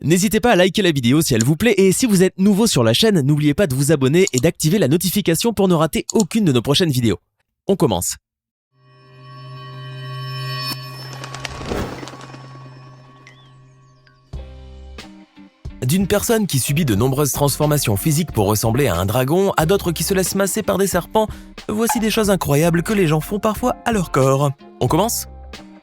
N'hésitez pas à liker la vidéo si elle vous plaît et si vous êtes nouveau sur la chaîne, n'oubliez pas de vous abonner et d'activer la notification pour ne rater aucune de nos prochaines vidéos. On commence. D'une personne qui subit de nombreuses transformations physiques pour ressembler à un dragon, à d'autres qui se laissent masser par des serpents, voici des choses incroyables que les gens font parfois à leur corps. On commence ?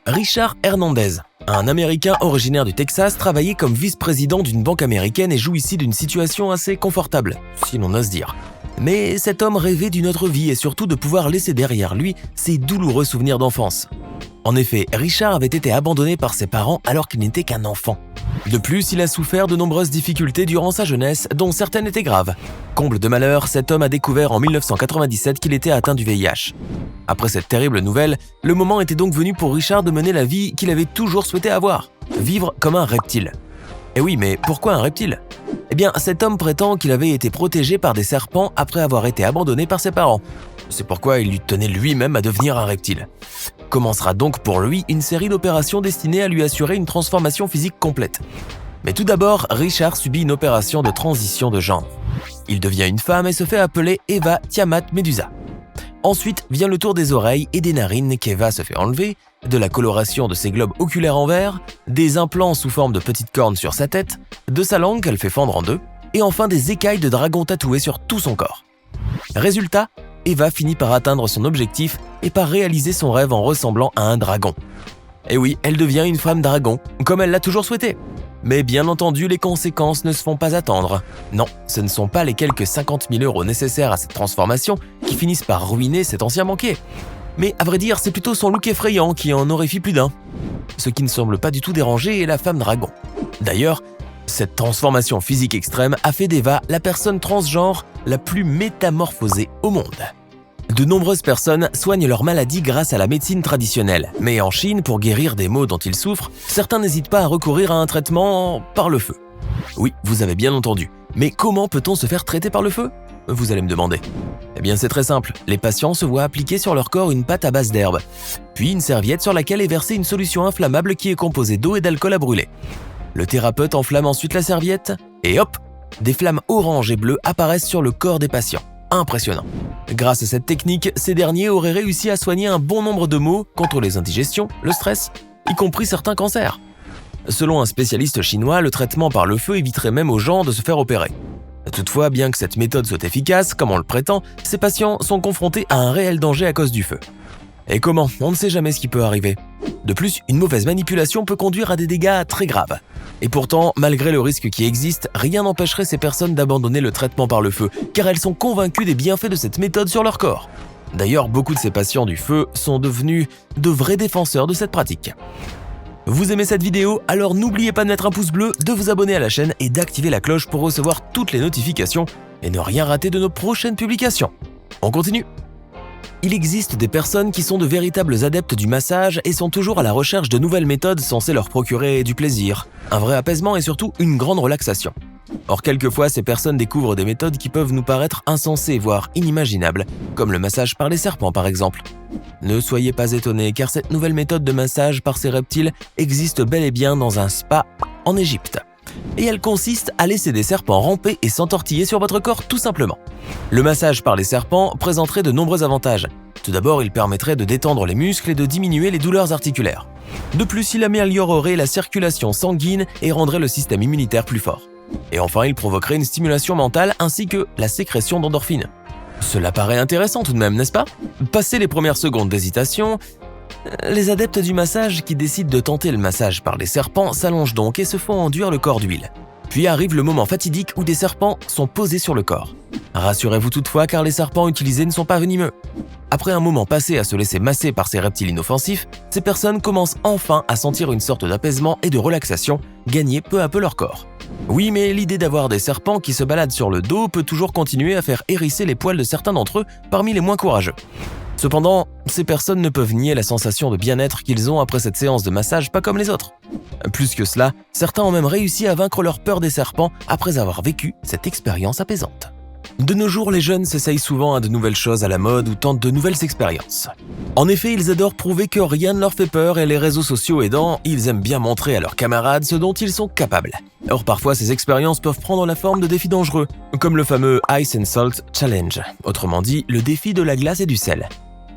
Richard Hernandez, un Américain originaire du Texas, travaillait comme vice-président d'une banque américaine et jouissait d'une situation assez confortable, si l'on ose dire. Mais cet homme rêvait d'une autre vie et surtout de pouvoir laisser derrière lui ses douloureux souvenirs d'enfance. En effet, Richard avait été abandonné par ses parents alors qu'il n'était qu'un enfant. De plus, il a souffert de nombreuses difficultés durant sa jeunesse, dont certaines étaient graves. Comble de malheur, cet homme a découvert en 1997 qu'il était atteint du VIH. Après cette terrible nouvelle, le moment était donc venu pour Richard de mener la vie qu'il avait toujours souhaité avoir, vivre comme un reptile. Et oui, mais pourquoi un reptile ? Eh bien, cet homme prétend qu'il avait été protégé par des serpents après avoir été abandonné par ses parents. C'est pourquoi il lui tenait lui-même à devenir un reptile. Commencera donc pour lui une série d'opérations destinées à lui assurer une transformation physique complète. Mais tout d'abord, Richard subit une opération de transition de genre. Il devient une femme et se fait appeler Eva Tiamat Medusa. Ensuite vient le tour des oreilles et des narines qu'Eva se fait enlever, de la coloration de ses globes oculaires en vert, des implants sous forme de petites cornes sur sa tête, de sa langue qu'elle fait fendre en deux, et enfin des écailles de dragon tatouées sur tout son corps. Résultat, Eva finit par atteindre son objectif et par réaliser son rêve en ressemblant à un dragon. Et oui, elle devient une femme dragon, comme elle l'a toujours souhaité. Mais bien entendu, les conséquences ne se font pas attendre. Non, ce ne sont pas les quelques 50 000 € nécessaires à cette transformation qui finissent par ruiner cet ancien banquier. Mais à vrai dire, c'est plutôt son look effrayant qui en horrifie plus d'un. Ce qui ne semble pas du tout déranger est la femme dragon. D'ailleurs, cette transformation physique extrême a fait d'Eva la personne transgenre la plus métamorphosée au monde. De nombreuses personnes soignent leur maladie grâce à la médecine traditionnelle, mais en Chine, pour guérir des maux dont ils souffrent, certains n'hésitent pas à recourir à un traitement par le feu. Oui, vous avez bien entendu. Mais comment peut-on se faire traiter par le feu ? Vous allez me demander. Eh bien, c'est très simple. Les patients se voient appliquer sur leur corps une pâte à base d'herbe, puis une serviette sur laquelle est versée une solution inflammable qui est composée d'eau et d'alcool à brûler. Le thérapeute enflamme ensuite la serviette, et hop, des flammes orange et bleues apparaissent sur le corps des patients. Impressionnant. Grâce à cette technique, ces derniers auraient réussi à soigner un bon nombre de maux contre les indigestions, le stress, y compris certains cancers. Selon un spécialiste chinois, le traitement par le feu éviterait même aux gens de se faire opérer. Toutefois, bien que cette méthode soit efficace, comme on le prétend, ces patients sont confrontés à un réel danger à cause du feu. Et comment ? On ne sait jamais ce qui peut arriver. De plus, une mauvaise manipulation peut conduire à des dégâts très graves. Et pourtant, malgré le risque qui existe, rien n'empêcherait ces personnes d'abandonner le traitement par le feu, car elles sont convaincues des bienfaits de cette méthode sur leur corps. D'ailleurs, beaucoup de ces patients du feu sont devenus de vrais défenseurs de cette pratique. Vous aimez cette vidéo ? Alors n'oubliez pas de mettre un pouce bleu, de vous abonner à la chaîne et d'activer la cloche pour recevoir toutes les notifications et ne rien rater de nos prochaines publications. On continue ? Il existe des personnes qui sont de véritables adeptes du massage et sont toujours à la recherche de nouvelles méthodes censées leur procurer du plaisir, un vrai apaisement et surtout une grande relaxation. Or, quelquefois, ces personnes découvrent des méthodes qui peuvent nous paraître insensées, voire inimaginables, comme le massage par les serpents par exemple. Ne soyez pas étonnés, car cette nouvelle méthode de massage par ces reptiles existe bel et bien dans un spa en Égypte. Et elle consiste à laisser des serpents ramper et s'entortiller sur votre corps tout simplement. Le massage par les serpents présenterait de nombreux avantages. Tout d'abord, il permettrait de détendre les muscles et de diminuer les douleurs articulaires. De plus, il améliorerait la circulation sanguine et rendrait le système immunitaire plus fort. Et enfin, il provoquerait une stimulation mentale ainsi que la sécrétion d'endorphines. Cela paraît intéressant tout de même, n'est-ce pas ? Passé les premières secondes d'hésitation, les adeptes du massage qui décident de tenter le massage par les serpents s'allongent donc et se font enduire le corps d'huile. Puis arrive le moment fatidique où des serpents sont posés sur le corps. Rassurez-vous toutefois car les serpents utilisés ne sont pas venimeux. Après un moment passé à se laisser masser par ces reptiles inoffensifs, ces personnes commencent enfin à sentir une sorte d'apaisement et de relaxation gagner peu à peu leur corps. Oui, mais l'idée d'avoir des serpents qui se baladent sur le dos peut toujours continuer à faire hérisser les poils de certains d'entre eux parmi les moins courageux. Cependant, ces personnes ne peuvent nier la sensation de bien-être qu'ils ont après cette séance de massage pas comme les autres. Plus que cela, certains ont même réussi à vaincre leur peur des serpents après avoir vécu cette expérience apaisante. De nos jours, les jeunes s'essayent souvent à de nouvelles choses à la mode ou tentent de nouvelles expériences. En effet, ils adorent prouver que rien ne leur fait peur et les réseaux sociaux aidant, ils aiment bien montrer à leurs camarades ce dont ils sont capables. Or parfois ces expériences peuvent prendre la forme de défis dangereux, comme le fameux Ice and Salt Challenge, autrement dit le défi de la glace et du sel.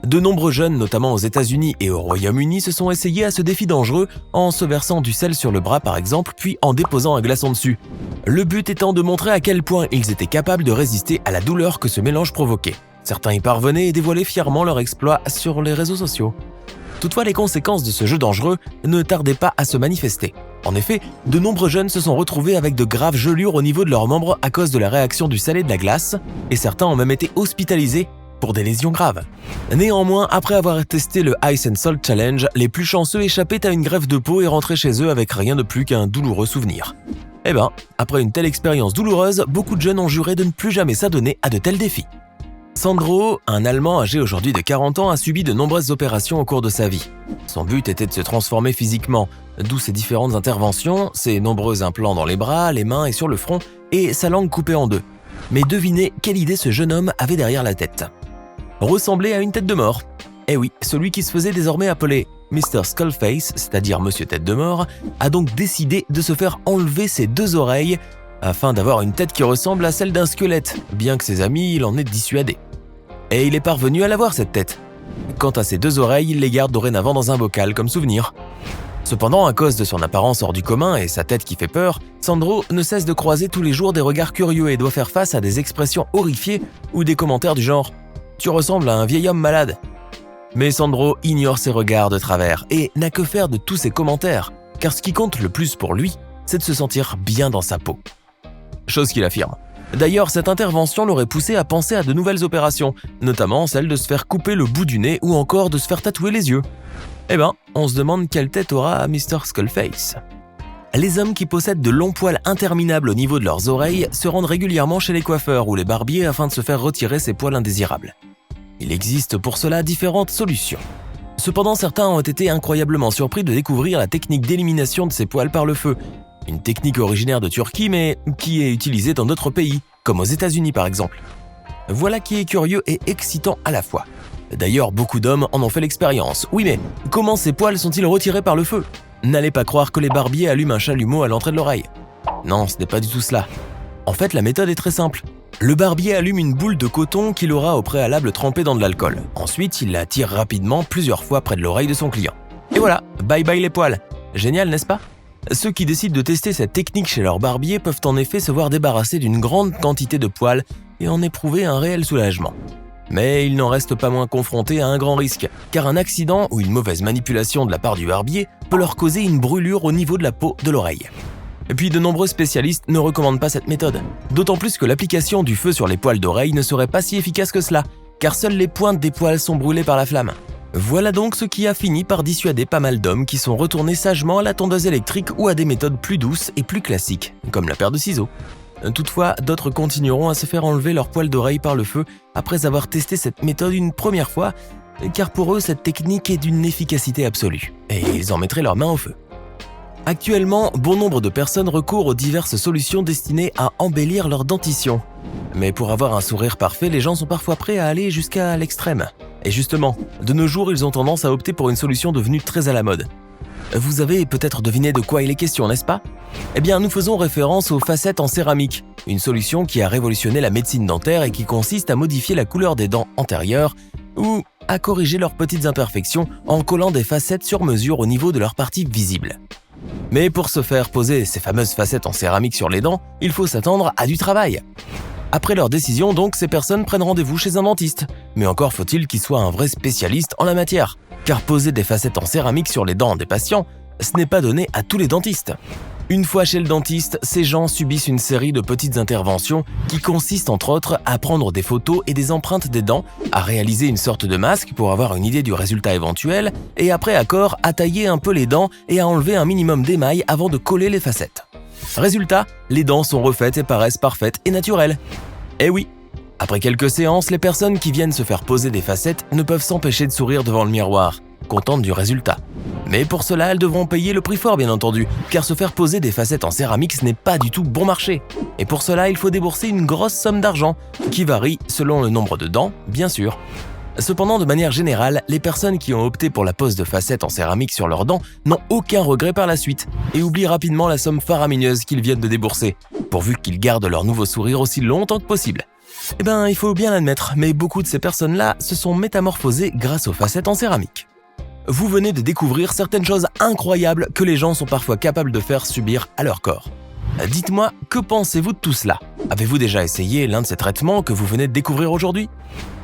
De nombreux jeunes, notamment aux États-Unis et au Royaume-Uni, se sont essayés à ce défi dangereux en se versant du sel sur le bras par exemple, puis en déposant un glaçon dessus. Le but étant de montrer à quel point ils étaient capables de résister à la douleur que ce mélange provoquait. Certains y parvenaient et dévoilaient fièrement leur exploit sur les réseaux sociaux. Toutefois, les conséquences de ce jeu dangereux ne tardaient pas à se manifester. En effet, de nombreux jeunes se sont retrouvés avec de graves gelures au niveau de leurs membres à cause de la réaction du sel et de la glace, et certains ont même été hospitalisés pour des lésions graves. Néanmoins, après avoir testé le Ice and Salt Challenge, les plus chanceux échappaient à une greffe de peau et rentraient chez eux avec rien de plus qu'un douloureux souvenir. Eh ben, après une telle expérience douloureuse, beaucoup de jeunes ont juré de ne plus jamais s'adonner à de tels défis. Sandro, un Allemand âgé aujourd'hui de 40 ans, a subi de nombreuses opérations au cours de sa vie. Son but était de se transformer physiquement, d'où ses différentes interventions, ses nombreux implants dans les bras, les mains et sur le front, et sa langue coupée en deux. Mais devinez quelle idée ce jeune homme avait derrière la tête. Ressembler à une tête de mort. Eh oui, celui qui se faisait désormais appeler Mr. Skullface, c'est-à-dire Monsieur Tête de Mort, a donc décidé de se faire enlever ses 2 oreilles afin d'avoir une tête qui ressemble à celle d'un squelette, bien que ses amis l'en aient dissuadé. Et il est parvenu à l'avoir cette tête. Quant à ses 2 oreilles, il les garde dorénavant dans un bocal comme souvenir. Cependant, à cause de son apparence hors du commun et sa tête qui fait peur, Sandro ne cesse de croiser tous les jours des regards curieux et doit faire face à des expressions horrifiées ou des commentaires du genre « Tu ressembles à un vieil homme malade ». Mais Sandro ignore ces regards de travers et n'a que faire de tous ces commentaires, car ce qui compte le plus pour lui, c'est de se sentir bien dans sa peau. Chose qu'il affirme. D'ailleurs, cette intervention l'aurait poussé à penser à de nouvelles opérations, notamment celle de se faire couper le bout du nez ou encore de se faire tatouer les yeux. Eh ben, on se demande quelle tête aura Mr. Skullface. Les hommes qui possèdent de longs poils interminables au niveau de leurs oreilles se rendent régulièrement chez les coiffeurs ou les barbiers afin de se faire retirer ces poils indésirables. Il existe pour cela différentes solutions. Cependant, certains ont été incroyablement surpris de découvrir la technique d'élimination de ces poils par le feu. Une technique originaire de Turquie mais qui est utilisée dans d'autres pays, comme aux États-Unis par exemple. Voilà qui est curieux et excitant à la fois. D'ailleurs, beaucoup d'hommes en ont fait l'expérience. Oui mais, comment ces poils sont-ils retirés par le feu ? N'allez pas croire que les barbiers allument un chalumeau à l'entrée de l'oreille. Non, ce n'est pas du tout cela. En fait, la méthode est très simple. Le barbier allume une boule de coton qu'il aura au préalable trempée dans de l'alcool. Ensuite, il la tire rapidement plusieurs fois près de l'oreille de son client. Et voilà, bye bye les poils. Génial, n'est-ce pas ? Ceux qui décident de tester cette technique chez leur barbier peuvent en effet se voir débarrasser d'une grande quantité de poils et en éprouver un réel soulagement. Mais ils n'en restent pas moins confrontés à un grand risque, car un accident ou une mauvaise manipulation de la part du barbier peut leur causer une brûlure au niveau de la peau de l'oreille. Et puis de nombreux spécialistes ne recommandent pas cette méthode, d'autant plus que l'application du feu sur les poils d'oreille ne serait pas si efficace que cela, car seules les pointes des poils sont brûlées par la flamme. Voilà donc ce qui a fini par dissuader pas mal d'hommes qui sont retournés sagement à la tondeuse électrique ou à des méthodes plus douces et plus classiques, comme la paire de ciseaux. Toutefois, d'autres continueront à se faire enlever leurs poils d'oreille par le feu après avoir testé cette méthode une première fois, car pour eux, cette technique est d'une efficacité absolue, et ils en mettraient leurs mains au feu. Actuellement, bon nombre de personnes recourent aux diverses solutions destinées à embellir leur dentition. Mais pour avoir un sourire parfait, les gens sont parfois prêts à aller jusqu'à l'extrême. Et justement, de nos jours, ils ont tendance à opter pour une solution devenue très à la mode. Vous avez peut-être deviné de quoi il est question, n'est-ce pas ? Eh bien, nous faisons référence aux facettes en céramique, une solution qui a révolutionné la médecine dentaire et qui consiste à modifier la couleur des dents antérieures ou à corriger leurs petites imperfections en collant des facettes sur mesure au niveau de leurs parties visibles. Mais pour se faire poser ces fameuses facettes en céramique sur les dents, il faut s'attendre à du travail. Après leur décision, donc, ces personnes prennent rendez-vous chez un dentiste. Mais encore faut-il qu'il soit un vrai spécialiste en la matière. Car poser des facettes en céramique sur les dents des patients, ce n'est pas donné à tous les dentistes. Une fois chez le dentiste, ces gens subissent une série de petites interventions qui consistent entre autres à prendre des photos et des empreintes des dents, à réaliser une sorte de masque pour avoir une idée du résultat éventuel, et après accord à tailler un peu les dents et à enlever un minimum d'émail avant de coller les facettes. Résultat, les dents sont refaites et paraissent parfaites et naturelles. Eh oui, après quelques séances, les personnes qui viennent se faire poser des facettes ne peuvent s'empêcher de sourire devant le miroir, contentes du résultat. Mais pour cela, elles devront payer le prix fort bien entendu, car se faire poser des facettes en céramique ce n'est pas du tout bon marché. Et pour cela, il faut débourser une grosse somme d'argent, qui varie selon le nombre de dents, bien sûr. Cependant, de manière générale, les personnes qui ont opté pour la pose de facettes en céramique sur leurs dents n'ont aucun regret par la suite et oublient rapidement la somme faramineuse qu'ils viennent de débourser, pourvu qu'ils gardent leur nouveau sourire aussi longtemps que possible. Eh ben, il faut bien l'admettre, mais beaucoup de ces personnes-là se sont métamorphosées grâce aux facettes en céramique. Vous venez de découvrir certaines choses incroyables que les gens sont parfois capables de faire subir à leur corps. Dites-moi, que pensez-vous de tout cela? Avez-vous déjà essayé l'un de ces traitements que vous venez de découvrir aujourd'hui?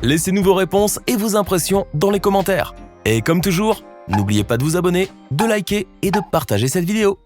Laissez-nous vos réponses et vos impressions dans les commentaires. Et comme toujours, n'oubliez pas de vous abonner, de liker et de partager cette vidéo.